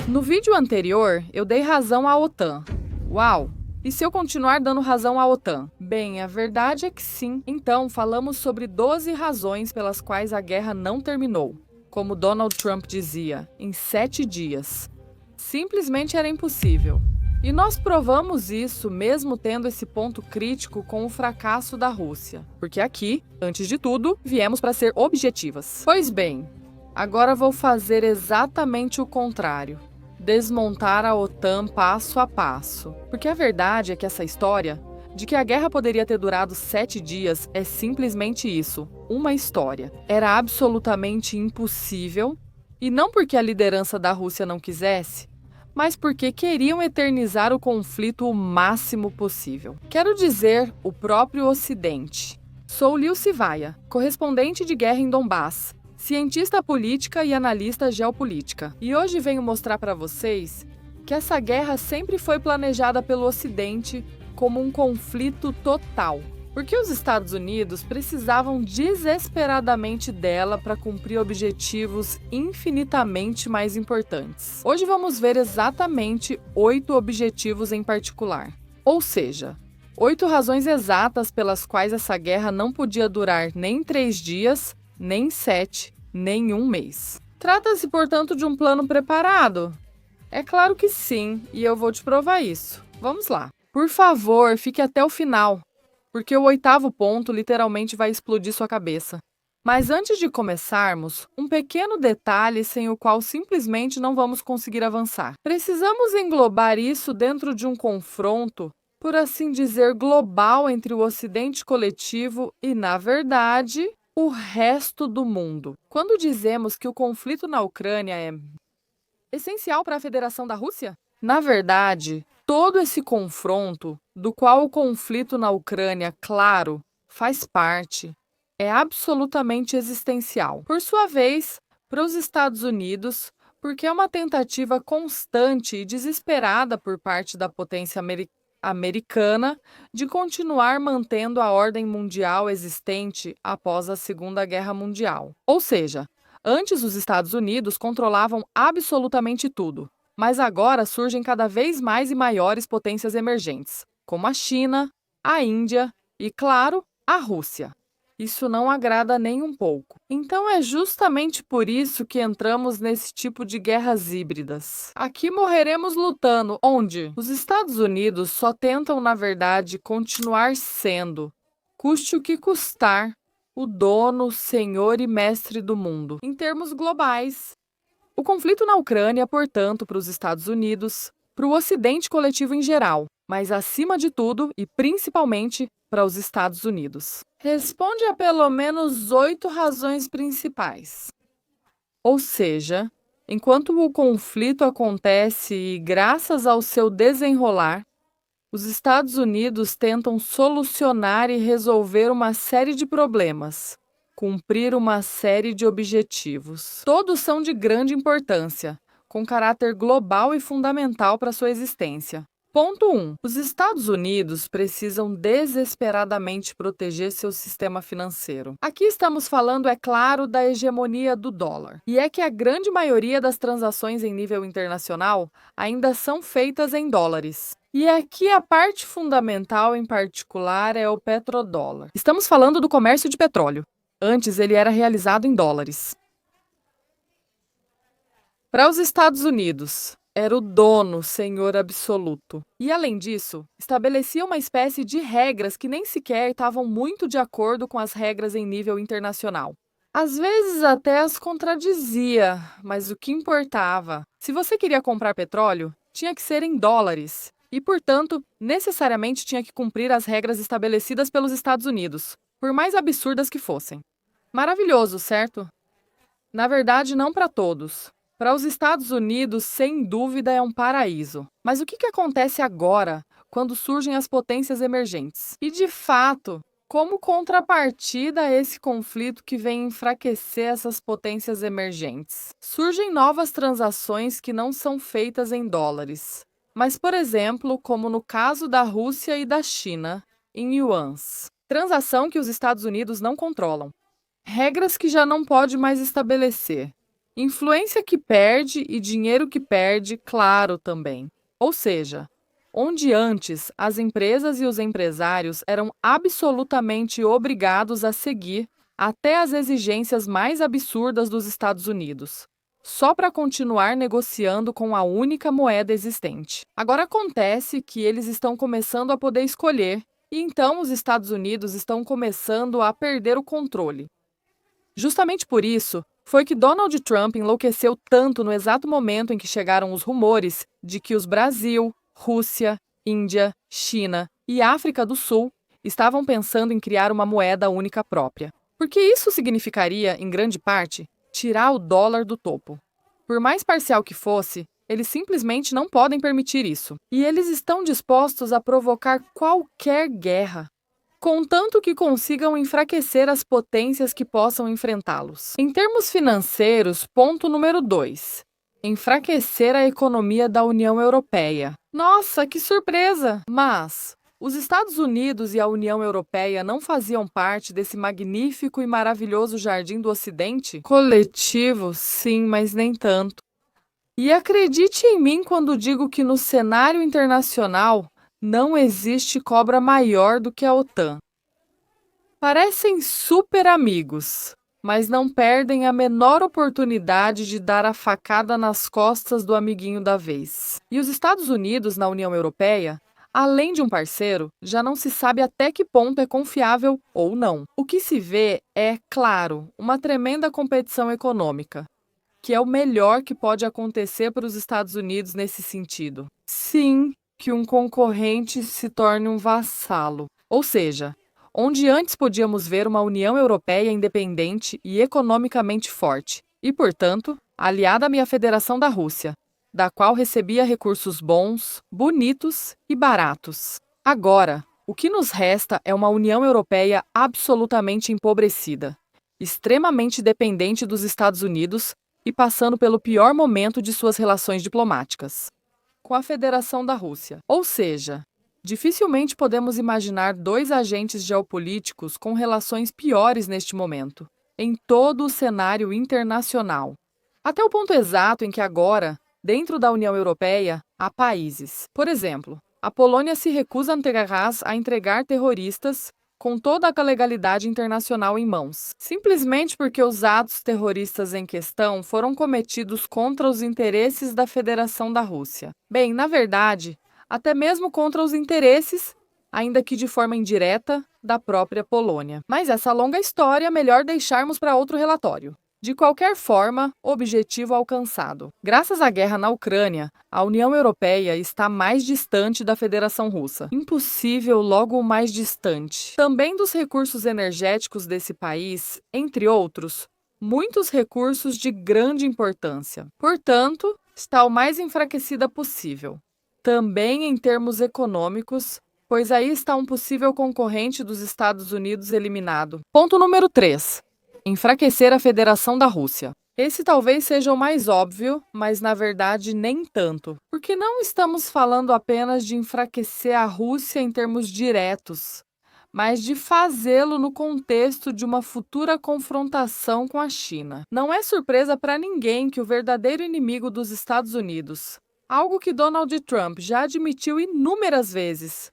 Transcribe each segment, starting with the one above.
No vídeo anterior, eu dei razão à OTAN. Uau! E se eu continuar dando razão à OTAN? Bem, a verdade é que sim. Então, falamos sobre 12 razões pelas quais a guerra não terminou. Como Donald Trump dizia, em 7 dias. Simplesmente era impossível. E nós provamos isso mesmo tendo esse ponto crítico com o fracasso da Rússia. Porque aqui, antes de tudo, viemos para ser objetivas. Pois bem, agora vou fazer exatamente o contrário. Desmontar a OTAN passo a passo. Porque a verdade é que essa história de que a guerra poderia ter durado 7 dias é simplesmente isso, uma história. Era absolutamente impossível, e não porque a liderança da Rússia não quisesse, mas porque queriam eternizar o conflito o máximo possível. Quero dizer, o próprio Ocidente. Sou Liu Sivaya, correspondente de guerra em Donbass, cientista política e analista geopolítica. E hoje venho mostrar para vocês que essa guerra sempre foi planejada pelo Ocidente como um conflito total, porque os Estados Unidos precisavam desesperadamente dela para cumprir objetivos infinitamente mais importantes. Hoje vamos ver exatamente 8 objetivos em particular, ou seja, 8 razões exatas pelas quais essa guerra não podia durar nem 3 dias, nem 7, nem 1 mês. Trata-se, portanto, de um plano preparado? É claro que sim, e eu vou te provar isso. Vamos lá. Por favor, fique até o final, porque o 8º ponto literalmente vai explodir sua cabeça. Mas antes de começarmos, um pequeno detalhe sem o qual simplesmente não vamos conseguir avançar. Precisamos englobar isso dentro de um confronto, por assim dizer, global entre o Ocidente coletivo e, na verdade, o resto do mundo. Quando dizemos que o conflito na Ucrânia é essencial para a Federação da Rússia? Na verdade, todo esse confronto, do qual o conflito na Ucrânia, claro, faz parte, é absolutamente existencial. Por sua vez, para os Estados Unidos, porque é uma tentativa constante e desesperada por parte da potência americana de continuar mantendo a ordem mundial existente após a Segunda Guerra Mundial. Ou seja, antes os Estados Unidos controlavam absolutamente tudo. Mas agora surgem cada vez mais e maiores potências emergentes, como a China, a Índia e, claro, a Rússia. Isso não agrada nem um pouco. Então é justamente por isso que entramos nesse tipo de guerras híbridas. Aqui morreremos lutando, onde os Estados Unidos só tentam, na verdade, continuar sendo, custe o que custar, o dono, senhor e mestre do mundo, em termos globais. O conflito na Ucrânia, portanto, para os Estados Unidos, para o Ocidente coletivo em geral, mas acima de tudo e principalmente para os Estados Unidos. Responde a pelo menos 8 razões principais. Ou seja, enquanto o conflito acontece e graças ao seu desenrolar, os Estados Unidos tentam solucionar e resolver uma série de problemas, cumprir uma série de objetivos. Todos são de grande importância, com caráter global e fundamental para sua existência. Ponto 1. Os Estados Unidos precisam desesperadamente proteger seu sistema financeiro. Aqui estamos falando, é claro, da hegemonia do dólar. E é que a grande maioria das transações em nível internacional ainda são feitas em dólares. E aqui a parte fundamental em particular é o petrodólar. Estamos falando do comércio de petróleo. Antes ele era realizado em dólares. Para os Estados Unidos, era o dono, senhor absoluto. E, além disso, estabelecia uma espécie de regras que nem sequer estavam muito de acordo com as regras em nível internacional. Às vezes até as contradizia, mas o que importava? Se você queria comprar petróleo, tinha que ser em dólares. E, portanto, necessariamente tinha que cumprir as regras estabelecidas pelos Estados Unidos, por mais absurdas que fossem. Maravilhoso, certo? Na verdade, não para todos. Para os Estados Unidos, sem dúvida, é um paraíso. Mas o que acontece agora, quando surgem as potências emergentes? E, de fato, como contrapartida a esse conflito que vem enfraquecer essas potências emergentes? Surgem novas transações que não são feitas em dólares, mas, por exemplo, como no caso da Rússia e da China, em yuans. Transação que os Estados Unidos não controlam. Regras que já não pode mais estabelecer. Influência que perde e dinheiro que perde, claro também. Ou seja, onde antes as empresas e os empresários eram absolutamente obrigados a seguir até as exigências mais absurdas dos Estados Unidos, só para continuar negociando com a única moeda existente. Agora acontece que eles estão começando a poder escolher, e então os Estados Unidos estão começando a perder o controle. Justamente por isso, foi que Donald Trump enlouqueceu tanto no exato momento em que chegaram os rumores de que os Brasil, Rússia, Índia, China e África do Sul estavam pensando em criar uma moeda única própria. Porque isso significaria, em grande parte, tirar o dólar do topo. Por mais parcial que fosse, eles simplesmente não podem permitir isso. E eles estão dispostos a provocar qualquer guerra, contanto que consigam enfraquecer as potências que possam enfrentá-los. Em termos financeiros, ponto número 2. Enfraquecer a economia da União Europeia. Nossa, que surpresa! Mas os Estados Unidos e a União Europeia não faziam parte desse magnífico e maravilhoso jardim do Ocidente? Coletivo, sim, mas nem tanto. E acredite em mim quando digo que no cenário internacional não existe cobra maior do que a OTAN. Parecem super amigos, mas não perdem a menor oportunidade de dar a facada nas costas do amiguinho da vez. E os Estados Unidos na União Europeia, além de um parceiro, já não se sabe até que ponto é confiável ou não. O que se vê é, claro, uma tremenda competição econômica, que é o melhor que pode acontecer para os Estados Unidos nesse sentido. Sim, que um concorrente se torne um vassalo. Ou seja, onde antes podíamos ver uma União Europeia independente e economicamente forte, e, portanto, aliada à minha Federação da Rússia, da qual recebia recursos bons, bonitos e baratos. Agora, o que nos resta é uma União Europeia absolutamente empobrecida, extremamente dependente dos Estados Unidos e passando pelo pior momento de suas relações diplomáticas com a Federação da Rússia. Ou seja, dificilmente podemos imaginar dois agentes geopolíticos com relações piores neste momento, em todo o cenário internacional. Até o ponto exato em que agora, dentro da União Europeia, há países. Por exemplo, a Polônia se recusa a entregar terroristas com toda a legalidade internacional em mãos, simplesmente porque os atos terroristas em questão foram cometidos contra os interesses da Federação da Rússia. Bem, na verdade, até mesmo contra os interesses, ainda que de forma indireta, da própria Polônia. Mas essa longa história é melhor deixarmos para outro relatório. De qualquer forma, objetivo alcançado. Graças à guerra na Ucrânia, a União Europeia está mais distante da Federação Russa. Impossível logo mais distante. Também dos recursos energéticos desse país, entre outros, muitos recursos de grande importância. Portanto, está o mais enfraquecida possível. Também em termos econômicos, pois aí está um possível concorrente dos Estados Unidos eliminado. Ponto número 3. Enfraquecer a Federação da Rússia. Esse talvez seja o mais óbvio, mas na verdade nem tanto, porque não estamos falando apenas de enfraquecer a Rússia em termos diretos, mas de fazê-lo no contexto de uma futura confrontação com a China. Não é surpresa para ninguém que o verdadeiro inimigo dos Estados Unidos, algo que Donald Trump já admitiu inúmeras vezes,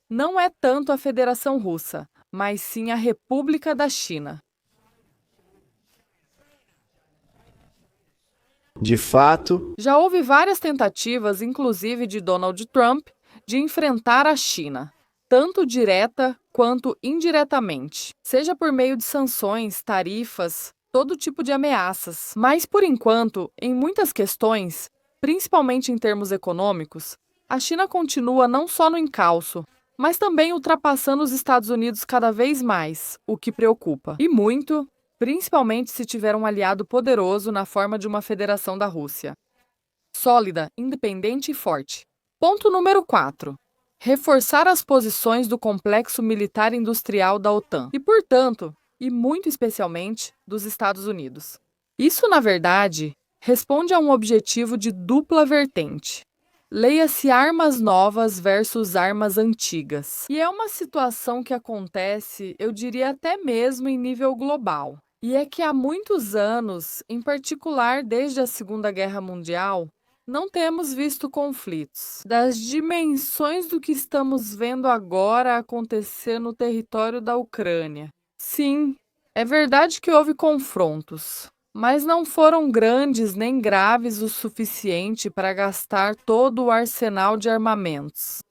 não é tanto a Federação Russa, mas sim a República da China. De fato, já houve várias tentativas, inclusive de Donald Trump, de enfrentar a China, tanto direta quanto indiretamente, seja por meio de sanções, tarifas, todo tipo de ameaças. Mas, por enquanto, em muitas questões, principalmente em termos econômicos, a China continua não só no encalço, mas também ultrapassando os Estados Unidos cada vez mais, o que preocupa. E muito, principalmente se tiver um aliado poderoso na forma de uma federação da Rússia. Sólida, independente e forte. Ponto número 4. Reforçar as posições do complexo militar industrial da OTAN e, portanto, e muito especialmente, dos Estados Unidos. Isso, na verdade, responde a um objetivo de dupla vertente. Leia-se armas novas versus armas antigas. E é uma situação que acontece, eu diria até mesmo em nível global. E é que há muitos anos, em particular desde a Segunda Guerra Mundial, não temos visto conflitos das dimensões do que estamos vendo agora acontecer no território da Ucrânia. Sim, é verdade que houve confrontos, mas não foram grandes nem graves o suficiente para gastar todo o arsenal de armamentos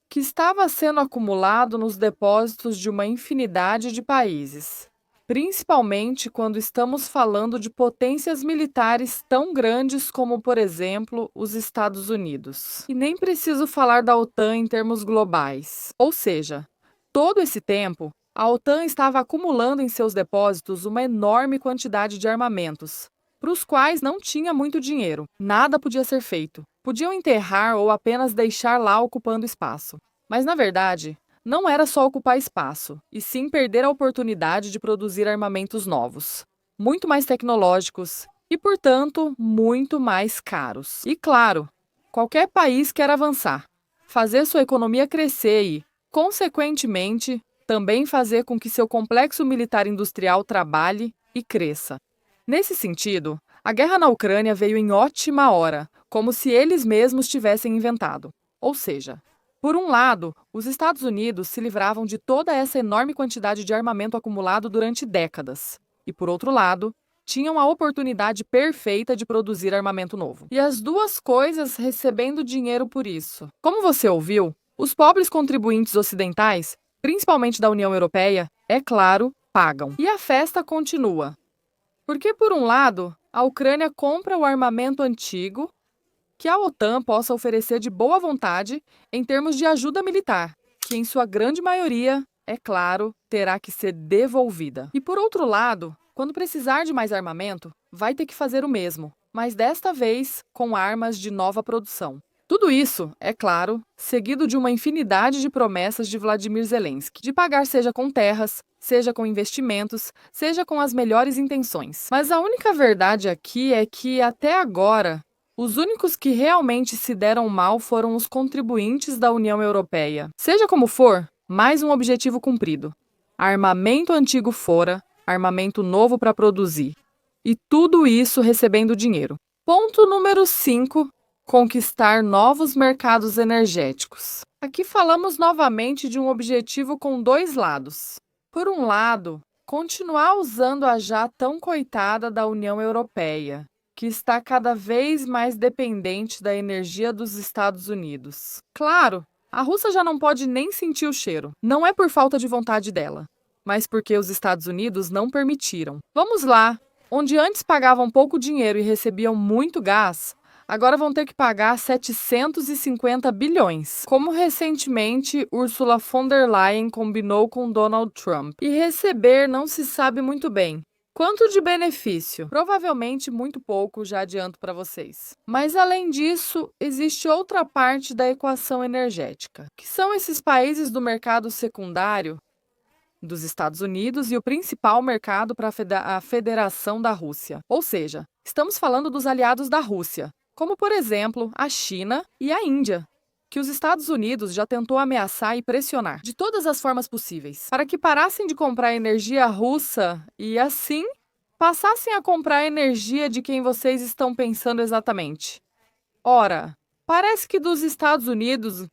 que estava sendo acumulado nos depósitos de uma infinidade de países, principalmente quando estamos falando de potências militares tão grandes como, por exemplo, os Estados Unidos. E nem preciso falar da OTAN em termos globais. Ou seja, todo esse tempo, a OTAN estava acumulando em seus depósitos uma enorme quantidade de armamentos, para os quais não tinha muito dinheiro. Nada podia ser feito. Podiam enterrar ou apenas deixar lá ocupando espaço. Mas, na verdade, não era só ocupar espaço, e sim perder a oportunidade de produzir armamentos novos, muito mais tecnológicos e, portanto, muito mais caros. E, claro, qualquer país quer avançar, fazer sua economia crescer e, consequentemente, também fazer com que seu complexo militar industrial trabalhe e cresça. Nesse sentido, a guerra na Ucrânia veio em ótima hora, como se eles mesmos tivessem inventado. Ou seja, por um lado, os Estados Unidos se livravam de toda essa enorme quantidade de armamento acumulado durante décadas. E, por outro lado, tinham a oportunidade perfeita de produzir armamento novo. E as duas coisas recebendo dinheiro por isso. Como você ouviu, os pobres contribuintes ocidentais, principalmente da União Europeia, é claro, pagam. E a festa continua. Porque, por um lado, a Ucrânia compra o armamento antigo que a OTAN possa oferecer de boa vontade em termos de ajuda militar, que em sua grande maioria, é claro, terá que ser devolvida. E, por outro lado, quando precisar de mais armamento, vai ter que fazer o mesmo, mas desta vez com armas de nova produção. Tudo isso, é claro, seguido de uma infinidade de promessas de Vladimir Zelensky, de pagar seja com terras, seja com investimentos, seja com as melhores intenções. Mas a única verdade aqui é que, até agora, os únicos que realmente se deram mal foram os contribuintes da União Europeia. Seja como for, mais um objetivo cumprido. Armamento antigo fora, armamento novo para produzir. E tudo isso recebendo dinheiro. Ponto número 5. Conquistar novos mercados energéticos. Aqui falamos novamente de um objetivo com dois lados. Por um lado, continuar usando a já tão coitada da União Europeia, que está cada vez mais dependente da energia dos Estados Unidos. Claro, a Rússia já não pode nem sentir o cheiro. Não é por falta de vontade dela, mas porque os Estados Unidos não permitiram. Vamos lá, onde antes pagavam pouco dinheiro e recebiam muito gás, agora vão ter que pagar 750 bilhões, como recentemente Ursula von der Leyen combinou com Donald Trump. E receber não se sabe muito bem. Quanto de benefício? Provavelmente muito pouco, já adianto para vocês. Mas além disso, existe outra parte da equação energética, que são esses países do mercado secundário dos Estados Unidos e o principal mercado para a Federação da Rússia. Ou seja, estamos falando dos aliados da Rússia, como, por exemplo, a China e a Índia, que os Estados Unidos já tentou ameaçar e pressionar de todas as formas possíveis, para que parassem de comprar energia russa e, assim, passassem a comprar energia de quem vocês estão pensando exatamente. Ora, parece que dos Estados Unidos,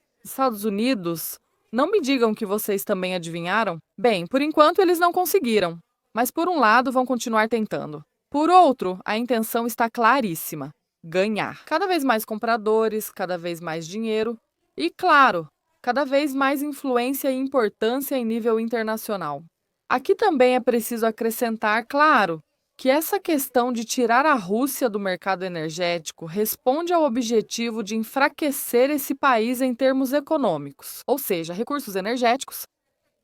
não me digam que vocês também adivinharam? Bem, por enquanto eles não conseguiram, mas por um lado vão continuar tentando. Por outro, a intenção está claríssima. Ganhar. Cada vez mais compradores, cada vez mais dinheiro e, claro, cada vez mais influência e importância em nível internacional. Aqui também é preciso acrescentar, claro, que essa questão de tirar a Rússia do mercado energético responde ao objetivo de enfraquecer esse país em termos econômicos, ou seja, recursos energéticos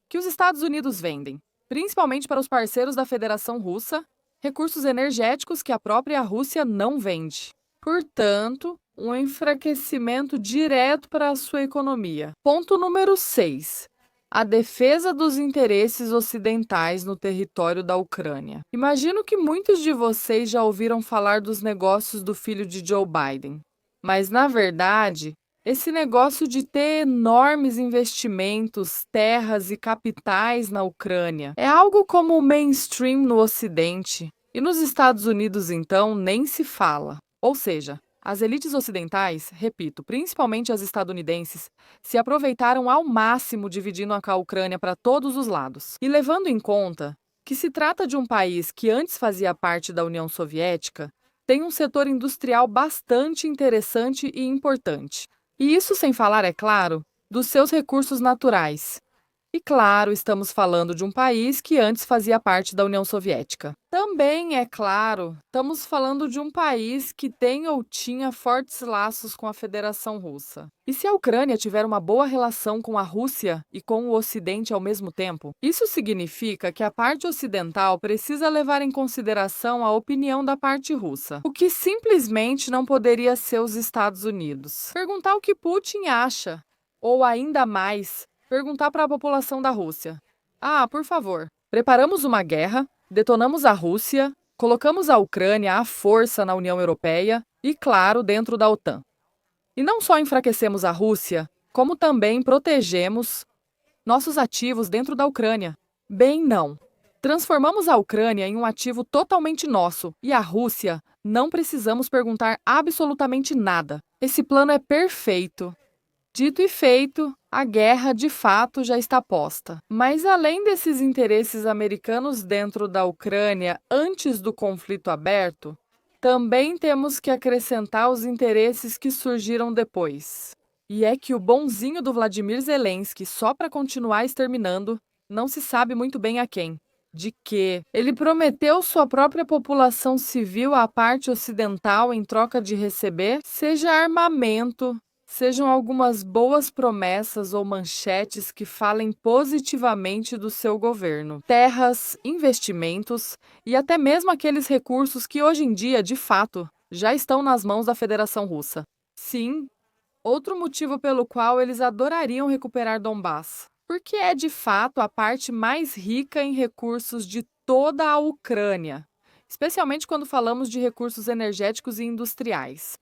que os Estados Unidos vendem, principalmente para os parceiros da Federação Russa, recursos energéticos que a própria Rússia não vende. Portanto, um enfraquecimento direto para a sua economia. Ponto número 6. A defesa dos interesses ocidentais no território da Ucrânia. Imagino que muitos de vocês já ouviram falar dos negócios do filho de Joe Biden. Mas, na verdade, Esse negócio de ter enormes investimentos, terras e capitais na Ucrânia é algo como o mainstream no Ocidente. E nos Estados Unidos, então, nem se fala. Ou seja, as elites ocidentais, repito, principalmente as estadunidenses, se aproveitaram ao máximo dividindo a Ucrânia para todos os lados. E levando em conta que se trata de um país que antes fazia parte da União Soviética, tem um setor industrial bastante interessante e importante. E isso sem falar, é claro, dos seus recursos naturais. E claro, estamos falando de um país que antes fazia parte da União Soviética. Também, é claro, estamos falando de um país que tem ou tinha fortes laços com a Federação Russa. E se a Ucrânia tiver uma boa relação com a Rússia e com o Ocidente ao mesmo tempo, isso significa que a parte ocidental precisa levar em consideração a opinião da parte russa, o que simplesmente não poderia ser os Estados Unidos. Perguntar o que Putin acha, ou ainda mais, perguntar para a população da Rússia. Ah, por favor, preparamos uma guerra, detonamos a Rússia, colocamos a Ucrânia à força na União Europeia e, claro, dentro da OTAN. E não só enfraquecemos a Rússia, como também protegemos nossos ativos dentro da Ucrânia. Bem, não. Transformamos a Ucrânia em um ativo totalmente nosso e a Rússia não precisamos perguntar absolutamente nada. Esse plano é perfeito. Dito e feito, a guerra de fato já está posta. Mas além desses interesses americanos dentro da Ucrânia antes do conflito aberto, também temos que acrescentar os interesses que surgiram depois. E é que o bonzinho do Vladimir Zelensky, só para continuar exterminando, não se sabe muito bem a quem. De que ele prometeu sua própria população civil à parte ocidental em troca de receber, seja armamento, sejam algumas boas promessas ou manchetes que falem positivamente do seu governo, terras, investimentos e até mesmo aqueles recursos que hoje em dia, de fato, já estão nas mãos da Federação Russa. Sim, outro motivo pelo qual eles adorariam recuperar Donbass, porque é de fato a parte mais rica em recursos de toda a Ucrânia, especialmente quando falamos de recursos energéticos e industriais.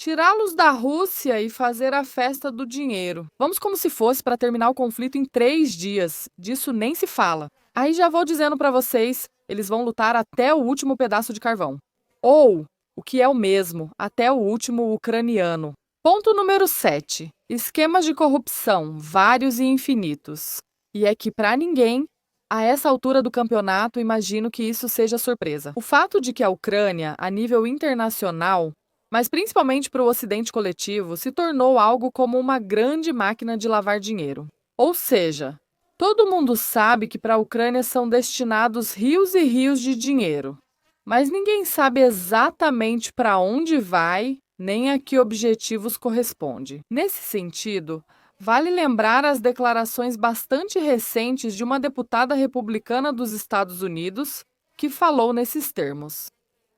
Tirá-los da Rússia e fazer a festa do dinheiro. Vamos como se fosse para terminar o conflito em 3 dias. Disso nem se fala. Aí já vou dizendo para vocês, eles vão lutar até o último pedaço de carvão. Ou, o que é o mesmo, até o último ucraniano. Ponto número 7. Esquemas de corrupção, vários e infinitos. E é que para ninguém, a essa altura do campeonato, imagino que isso seja surpresa. O fato de que a Ucrânia, a nível internacional, mas principalmente para o Ocidente coletivo, se tornou algo como uma grande máquina de lavar dinheiro. Ou seja, todo mundo sabe que para a Ucrânia são destinados rios e rios de dinheiro, mas ninguém sabe exatamente para onde vai, nem a que objetivos corresponde. Nesse sentido, vale lembrar as declarações bastante recentes de uma deputada republicana dos Estados Unidos que falou nesses termos.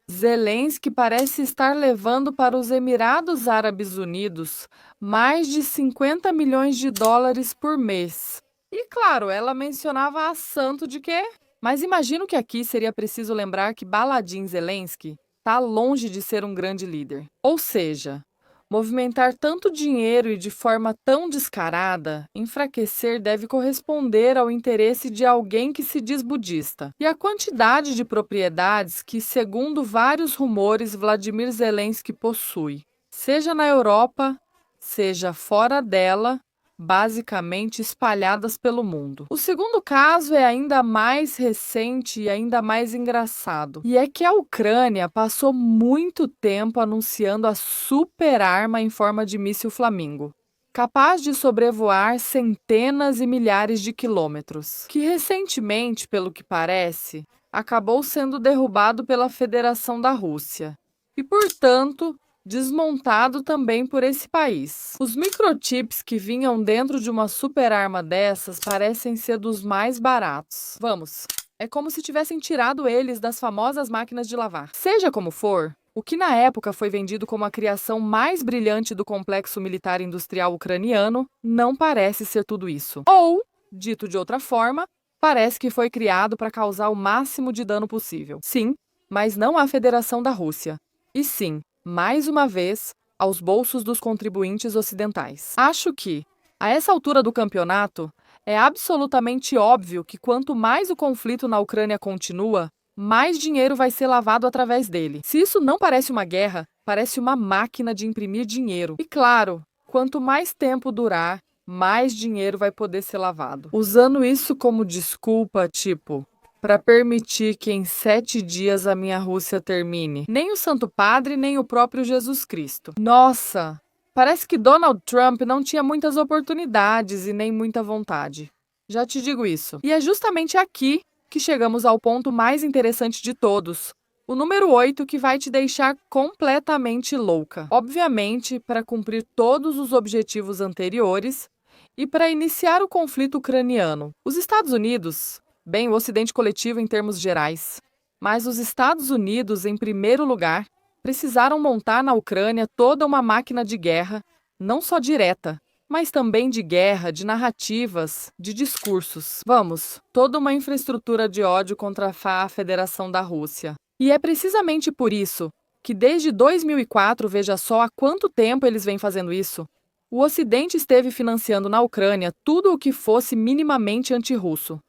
Zelensky parece estar levando para os Emirados Árabes Unidos mais de 50 milhões de dólares por mês. E claro, ela mencionava a santo de quê? Mas imagino que aqui seria preciso lembrar que Baladin Zelensky está longe de ser um grande líder. Ou seja, movimentar tanto dinheiro e de forma tão descarada, enfraquecer deve corresponder ao interesse de alguém que se diz budista. E a quantidade de propriedades que, segundo vários rumores, Vladimir Zelensky possui, seja na Europa, seja fora dela, basicamente espalhadas pelo mundo. O segundo caso é ainda mais recente e ainda mais engraçado. E é que a Ucrânia passou muito tempo anunciando a super arma em forma de míssil Flamingo, capaz de sobrevoar centenas e milhares de quilômetros, que recentemente, pelo que parece, acabou sendo derrubado pela Federação da Rússia. E, portanto, desmontado também por esse país. Os microchips que vinham dentro de uma super arma dessas parecem ser dos mais baratos. Vamos, é como se tivessem tirado eles das famosas máquinas de lavar. Seja como for, o que na época foi vendido como a criação mais brilhante do complexo militar industrial ucraniano não parece ser tudo isso. Ou, dito de outra forma, parece que foi criado para causar o máximo de dano possível. Sim, mas não à Federação da Rússia. E sim, mais uma vez, aos bolsos dos contribuintes ocidentais. Acho que, a essa altura do campeonato, é absolutamente óbvio que quanto mais o conflito na Ucrânia continua, mais dinheiro vai ser lavado através dele. Se isso não parece uma guerra, parece uma máquina de imprimir dinheiro. E claro, quanto mais tempo durar, mais dinheiro vai poder ser lavado. Usando isso como desculpa, tipo, para permitir que em 7 dias a minha Rússia termine. Nem o Santo Padre, nem o próprio Jesus Cristo. Nossa! Parece que Donald Trump não tinha muitas oportunidades e nem muita vontade. Já te digo isso. E é justamente aqui que chegamos ao ponto mais interessante de todos. O número 8, que vai te deixar completamente louca. Obviamente, para cumprir todos os objetivos anteriores e para iniciar o conflito ucraniano. Os Estados Unidos, bem, o Ocidente coletivo em termos gerais, mas os Estados Unidos em primeiro lugar, precisaram montar na Ucrânia toda uma máquina de guerra, não só direta, mas também de guerra, de narrativas, de discursos. Vamos, toda uma infraestrutura de ódio contra a Federação da Rússia. E é precisamente por isso que desde 2004, veja só há quanto tempo eles vêm fazendo isso, o Ocidente esteve financiando na Ucrânia tudo o que fosse minimamente antirrusso.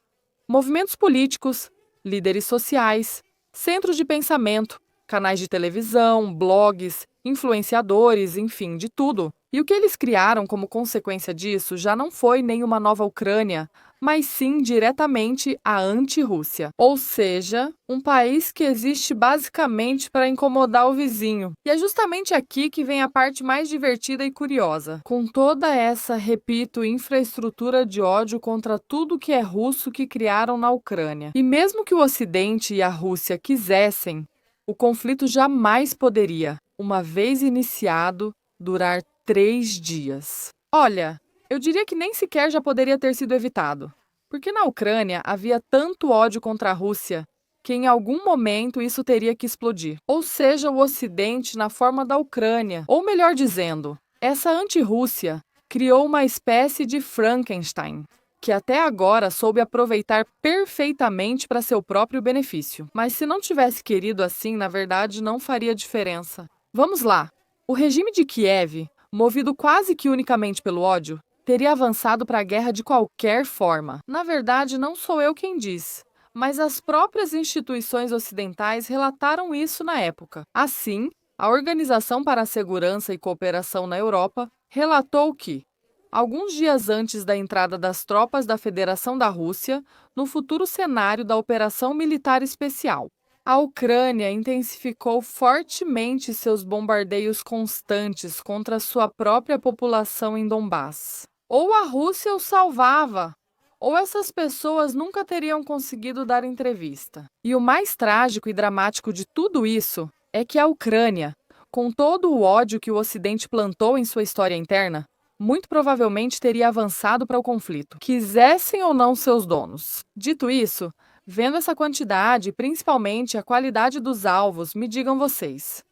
Movimentos políticos, líderes sociais, centros de pensamento, canais de televisão, blogs, influenciadores, enfim, de tudo. E o que eles criaram como consequência disso já não foi nem uma nova Ucrânia, mas sim diretamente a anti-Rússia. Ou seja, um país que existe basicamente para incomodar o vizinho. E é justamente aqui que vem a parte mais divertida e curiosa. Com toda essa, repito, infraestrutura de ódio contra tudo que é russo que criaram na Ucrânia. E mesmo que o Ocidente e a Rússia quisessem, o conflito jamais poderia, uma vez iniciado, durar 3 dias. Olha, eu diria que nem sequer já poderia ter sido evitado, porque na Ucrânia havia tanto ódio contra a Rússia que em algum momento isso teria que explodir. Ou seja, o Ocidente na forma da Ucrânia, ou melhor dizendo, essa anti-Rússia criou uma espécie de Frankenstein, que até agora soube aproveitar perfeitamente para seu próprio benefício. Mas se não tivesse querido assim, na verdade não faria diferença. Vamos lá. O regime de Kiev, movido quase que unicamente pelo ódio, teria avançado para a guerra de qualquer forma. Na verdade, não sou eu quem diz, mas as próprias instituições ocidentais relataram isso na época. Assim, a Organização para a Segurança e Cooperação na Europa relatou que, alguns dias antes da entrada das tropas da Federação da Rússia no futuro cenário da Operação Militar Especial, a Ucrânia intensificou fortemente seus bombardeios constantes contra sua própria população em Donbass. Ou a Rússia os salvava, ou essas pessoas nunca teriam conseguido dar entrevista. E o mais trágico e dramático de tudo isso é que a Ucrânia, com todo o ódio que o Ocidente plantou em sua história interna, muito provavelmente teria avançado para o conflito, quisessem ou não seus donos. Dito isso, vendo essa quantidade e principalmente a qualidade dos alvos, me digam vocês,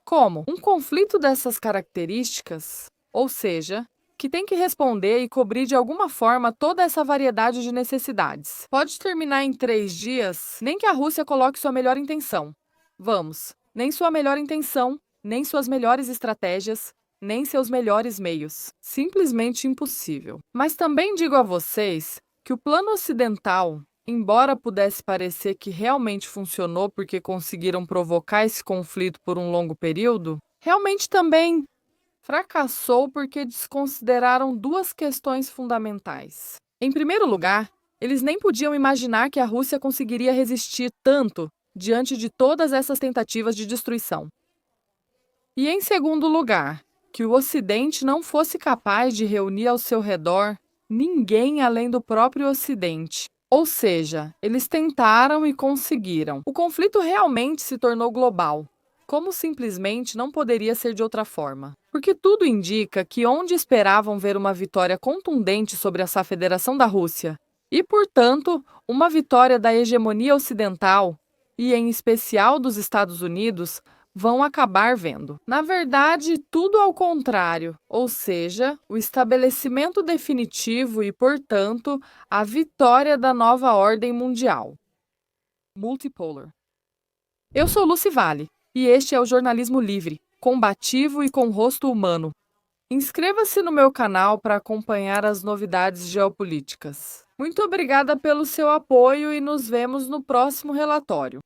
como um conflito dessas características, ou seja, que tem que responder e cobrir de alguma forma toda essa variedade de necessidades, pode terminar em 3 dias, nem que a Rússia coloque sua melhor intenção. Vamos, nem sua melhor intenção, nem suas melhores estratégias, nem seus melhores meios. Simplesmente impossível. Mas também digo a vocês que o plano ocidental, embora pudesse parecer que realmente funcionou porque conseguiram provocar esse conflito por um longo período, realmente também fracassou porque desconsideraram 2 questões fundamentais. Em primeiro lugar, eles nem podiam imaginar que a Rússia conseguiria resistir tanto diante de todas essas tentativas de destruição. E em segundo lugar, que o Ocidente não fosse capaz de reunir ao seu redor ninguém além do próprio Ocidente. Ou seja, eles tentaram e conseguiram. O conflito realmente se tornou global, como simplesmente não poderia ser de outra forma. Porque tudo indica que onde esperavam ver uma vitória contundente sobre essa Federação da Rússia, e, portanto, uma vitória da hegemonia ocidental, e em especial dos Estados Unidos, vão acabar vendo. Na verdade, tudo ao contrário, ou seja, o estabelecimento definitivo e, portanto, a vitória da nova ordem mundial. Multipolar. Eu sou Lucy Vale, e este é o Jornalismo Livre, combativo e com rosto humano. Inscreva-se no meu canal para acompanhar as novidades geopolíticas. Muito obrigada pelo seu apoio e nos vemos no próximo relatório.